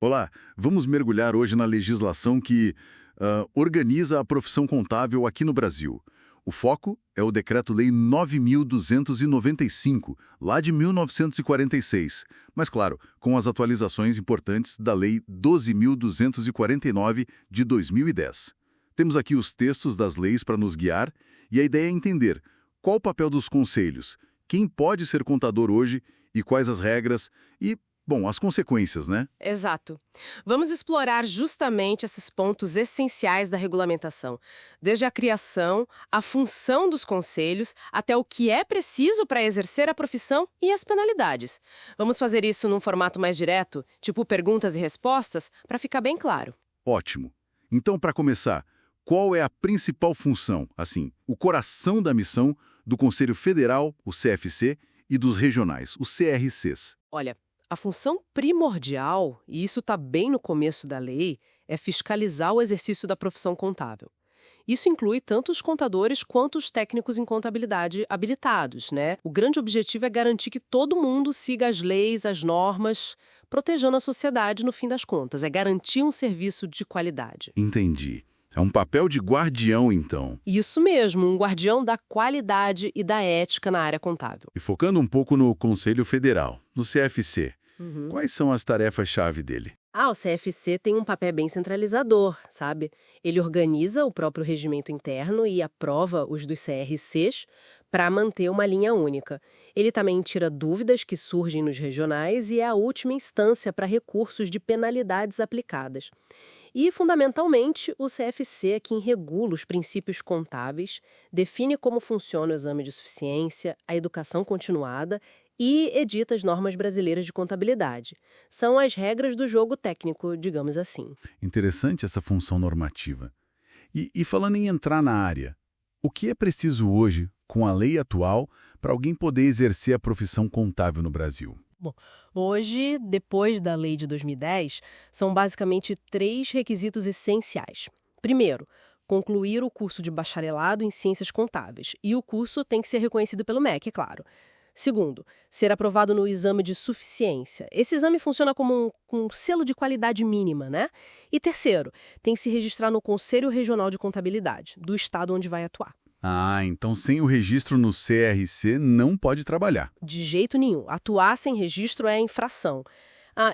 Olá, vamos mergulhar hoje na legislação que organiza a profissão contábil aqui no Brasil. O foco é o Decreto-Lei 9.295, lá de 1946, mas, claro, com as atualizações importantes da Lei 12.249, de 2010. Temos aqui os textos das leis para nos guiar, e a ideia é entender qual o papel dos conselhos, quem pode ser contador hoje e quais as regras e, bom, as consequências, né? Exato. Vamos explorar justamente esses pontos essenciais da regulamentação, desde a criação, a função dos conselhos, até o que é preciso para exercer a profissão e as penalidades. Vamos fazer isso num formato mais direto, tipo perguntas e respostas, para ficar bem claro. Ótimo. Então, para começar, qual é a principal função, assim, o coração da missão do Conselho Federal, o CFC, e dos regionais, os CRCs? Olha, a função primordial, e isso está bem no começo da lei, é fiscalizar o exercício da profissão contábil. Isso inclui tanto os contadores quanto os técnicos em contabilidade habilitados, né? O grande objetivo é garantir que todo mundo siga as leis, as normas, protegendo a sociedade no fim das contas. É garantir um serviço de qualidade. Entendi. É um papel de guardião, então. Isso mesmo, um guardião da qualidade e da ética na área contábil. E focando um pouco no Conselho Federal, no CFC, quais são as tarefas-chave dele? O CFC tem um papel bem centralizador, sabe? Ele organiza o próprio regimento interno e aprova os dos CRCs para manter uma linha única. Ele também tira dúvidas que surgem nos regionais e é a última instância para recursos de penalidades aplicadas. E, fundamentalmente, o CFC é quem regula os princípios contábeis, define como funciona o exame de suficiência, a educação continuada e edita as normas brasileiras de contabilidade. São as regras do jogo técnico, digamos assim. Interessante essa função normativa. E falando em entrar na área, o que é preciso hoje, com a lei atual, para alguém poder exercer a profissão contábil no Brasil? Bom, hoje, depois da lei de 2010, são basicamente 3 requisitos essenciais. Primeiro, concluir o curso de bacharelado em ciências contábeis. E o curso tem que ser reconhecido pelo MEC, é claro. Segundo, ser aprovado no exame de suficiência. Esse exame funciona como um selo de qualidade mínima, né? E terceiro, tem que se registrar no Conselho Regional de Contabilidade, do estado onde vai atuar. Então sem o registro no CRC não pode trabalhar. De jeito nenhum. Atuar sem registro é infração.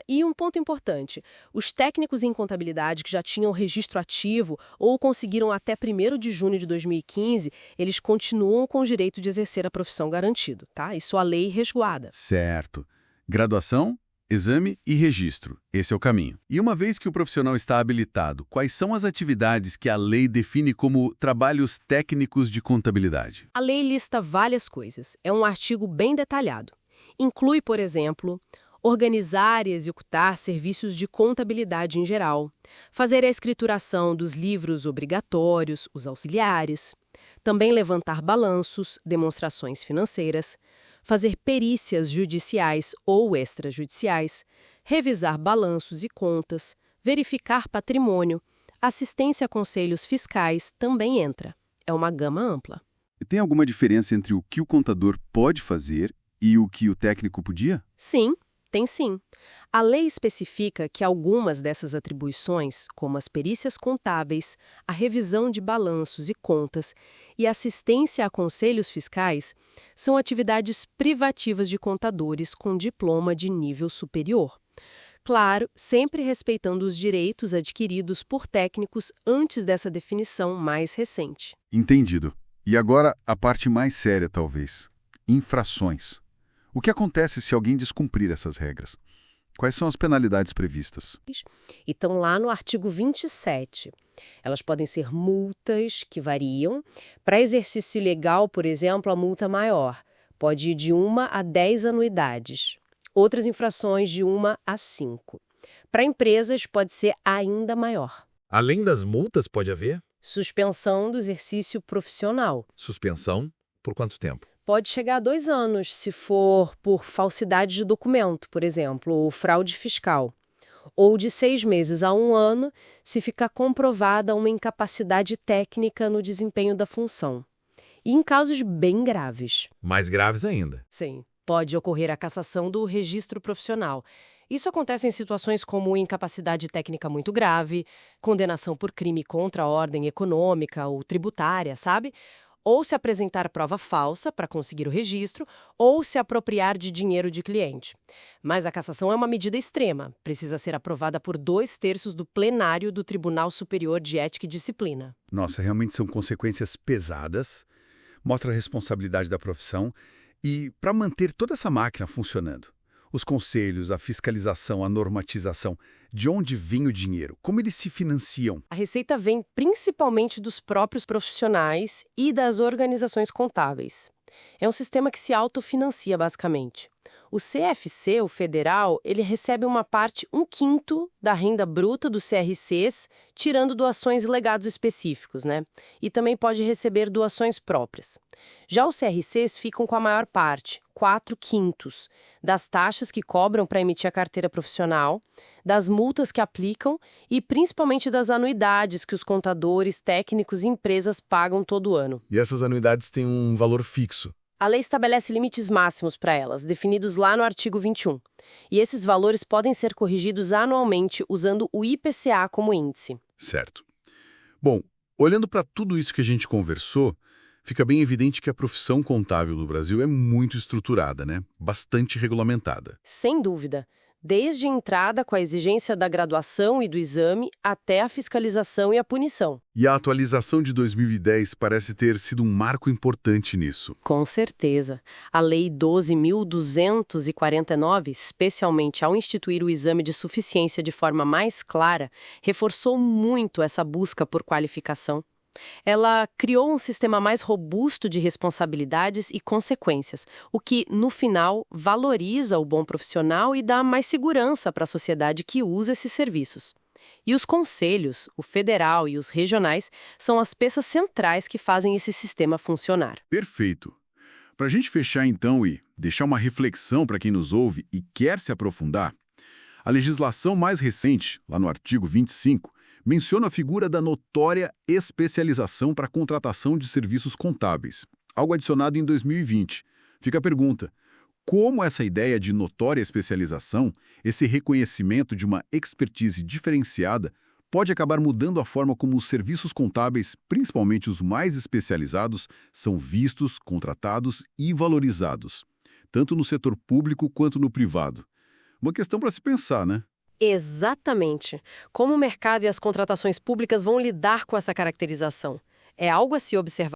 E um ponto importante, os técnicos em contabilidade que já tinham registro ativo ou conseguiram até 1º de junho de 2015, eles continuam com o direito de exercer a profissão garantido, tá? Isso a lei resguarda. Certo. Graduação, exame e registro. Esse é o caminho. E uma vez que o profissional está habilitado, quais são as atividades que a lei define como trabalhos técnicos de contabilidade? A lei lista várias coisas. É um artigo bem detalhado. Inclui, por exemplo, organizar e executar serviços de contabilidade em geral, fazer a escrituração dos livros obrigatórios, os auxiliares, também levantar balanços, demonstrações financeiras, fazer perícias judiciais ou extrajudiciais, revisar balanços e contas, verificar patrimônio, assistência a conselhos fiscais também entra. É uma gama ampla. Tem alguma diferença entre o que o contador pode fazer e o que o técnico podia? Sim. Tem sim. A lei especifica que algumas dessas atribuições, como as perícias contábeis, a revisão de balanços e contas e assistência a conselhos fiscais, são atividades privativas de contadores com diploma de nível superior. Claro, sempre respeitando os direitos adquiridos por técnicos antes dessa definição mais recente. Entendido. E agora a parte mais séria, talvez. Infrações. O que acontece se alguém descumprir essas regras? Quais são as penalidades previstas? E estão lá no artigo 27. Elas podem ser multas que variam. Para exercício ilegal, por exemplo, a multa maior pode ir de 1 a 10 anuidades. Outras infrações de 1 a 5. Para empresas pode ser ainda maior. Além das multas, pode haver? Suspensão do exercício profissional. Suspensão? Por quanto tempo? Pode chegar a 2 anos, se for por falsidade de documento, por exemplo, ou fraude fiscal. Ou de 6 meses a 1 ano, se ficar comprovada uma incapacidade técnica no desempenho da função. E em casos bem graves. Mais graves ainda. Sim, pode ocorrer a cassação do registro profissional. Isso acontece em situações como incapacidade técnica muito grave, condenação por crime contra a ordem econômica ou tributária, sabe? Ou se apresentar prova falsa para conseguir o registro, ou se apropriar de dinheiro de cliente. Mas a cassação é uma medida extrema, precisa ser aprovada por 2/3 do plenário do Tribunal Superior de Ética e Disciplina. Nossa, realmente são consequências pesadas, mostra a responsabilidade da profissão e para manter toda essa máquina funcionando. Os conselhos, a fiscalização, a normatização, de onde vem o dinheiro, como eles se financiam. A receita vem principalmente dos próprios profissionais e das organizações contábeis. É um sistema que se autofinancia, basicamente. O CFC, o federal, ele recebe uma parte 1/5 da renda bruta dos CRCs, tirando doações e legados específicos, né? E também pode receber doações próprias. Já os CRCs ficam com a maior parte, 4/5, das taxas que cobram para emitir a carteira profissional, das multas que aplicam e principalmente das anuidades que os contadores, técnicos e empresas pagam todo ano. E essas anuidades têm um valor fixo. A lei estabelece limites máximos para elas, definidos lá no artigo 21. E esses valores podem ser corrigidos anualmente usando o IPCA como índice. Certo. Bom, olhando para tudo isso que a gente conversou, fica bem evidente que a profissão contábil no Brasil é muito estruturada, né? Bastante regulamentada. Sem dúvida. Desde a entrada com a exigência da graduação e do exame até a fiscalização e a punição. E a atualização de 2010 parece ter sido um marco importante nisso. Com certeza. A Lei 12.249, especialmente ao instituir o exame de suficiência de forma mais clara, reforçou muito essa busca por qualificação. Ela criou um sistema mais robusto de responsabilidades e consequências, o que, no final, valoriza o bom profissional e dá mais segurança para a sociedade que usa esses serviços. E os conselhos, o federal e os regionais, são as peças centrais que fazem esse sistema funcionar. Perfeito. Para a gente fechar então e deixar uma reflexão para quem nos ouve e quer se aprofundar, a legislação mais recente, lá no artigo 25, menciona a figura da notória especialização para a contratação de serviços contábeis, algo adicionado em 2020. Fica a pergunta: como essa ideia de notória especialização, esse reconhecimento de uma expertise diferenciada, pode acabar mudando a forma como os serviços contábeis, principalmente os mais especializados, são vistos, contratados e valorizados, tanto no setor público quanto no privado? Uma questão para se pensar, né? Exatamente. Como o mercado e as contratações públicas vão lidar com essa caracterização? É algo a se observar.